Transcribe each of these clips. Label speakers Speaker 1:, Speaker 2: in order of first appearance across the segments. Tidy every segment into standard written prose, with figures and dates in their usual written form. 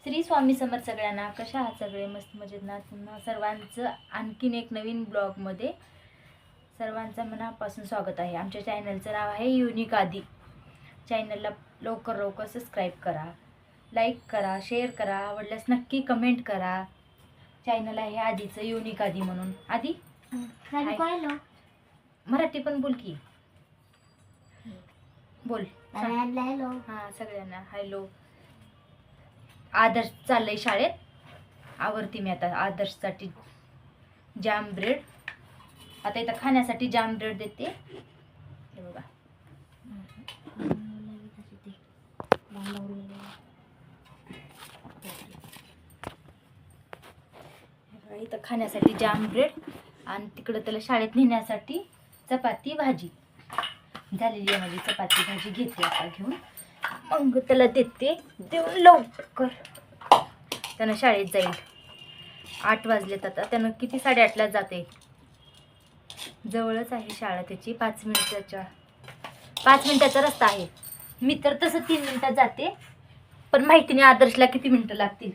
Speaker 1: श्री स्वामी समर्थ सगळ्यांना. कशा आहात सगळे? मस्त मजेत ना? पुन्हा सर्वांचं आणखीन एक नवीन ब्लॉगमध्ये सर्वांचं मनापासून स्वागत आहे. आमच्या चॅनलचं नाव आहे युनिक आदी. चॅनलला लवकर सबस्क्राईब करा, लाईक करा, शेअर करा, आवडल्यास नक्की कमेंट करा. चॅनल आहे आधीचं युनिक आदी म्हणून. आधी मराठी पण बोल की, बोल.
Speaker 2: हॅलो.
Speaker 1: हां, सगळ्यांना हॅलो. आदर्श चाललंय शाळेत. आवरती मी आता आदर्शसाठी जाम ब्रेड. आता इथं खाण्यासाठी जाम ब्रेड देते. हे बघा, इथं खाण्यासाठी जाम ब्रेड आणि तिकडं त्याला शाळेत नेण्यासाठी चपाती भाजी झालेली आहे. माझी चपाती भाजी घेते आता घेऊन, मग त्याला देते. देऊन लवकर त्यानं शाळेत जाईल. 8 वाजलेत आता. त्यानं किती 8:30ला जाते. जवळच आहे शाळा त्याची. 5 मिनिटाचा रस्ता आहे. मी तर तसं 3 मिनिटात जाते, पण माहिती नाही आदर्शला किती मिनिटं लागतील.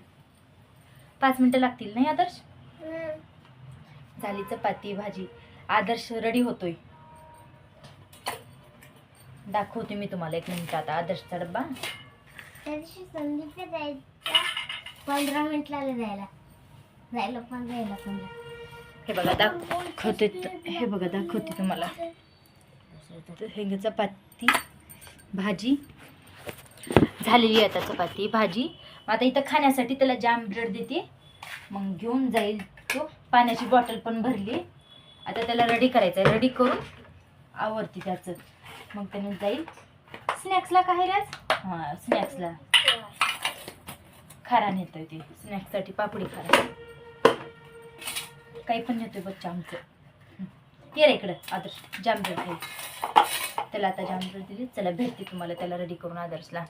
Speaker 1: 5 मिनिटं लागतील नाही आदर्श? झाली चपाती भाजी. आदर्श रेडी होतोय. दाखवते मी तुम्हाला 1 मिनिट आता आदर्शचा डब्बा.
Speaker 2: त्या दिवशी संदीपला जायचं 15 मिनिट लागले जायला 15.
Speaker 1: हे बघा दाखवते. हे बघा दाखवते तुम्हाला. हे चपाती भाजी झालेली आहे. आता चपाती भाजी. आता इथं खाण्यासाठी त्याला जाम ब्रेड देते, मग घेऊन जाईल तो. पाण्याची बॉटल पण भरली. आता त्याला रेडी करायचं आहे. रेडी करून आवरती त्याचं, मग त्याने जाईल स्नॅक्सला. काय राज? हां, स्नॅक्सला खारा नेतोय ते. स्नॅक्ससाठी पापडी खारा काही पण नेतोय बच्चा आमचं. ये रे इकडं आदर्श, जाम ब्रेड खाईल. त्याला आता जाम ब्रेड दिली. चला भेटते तुम्हाला त्याला रेडी करून आदर्शला.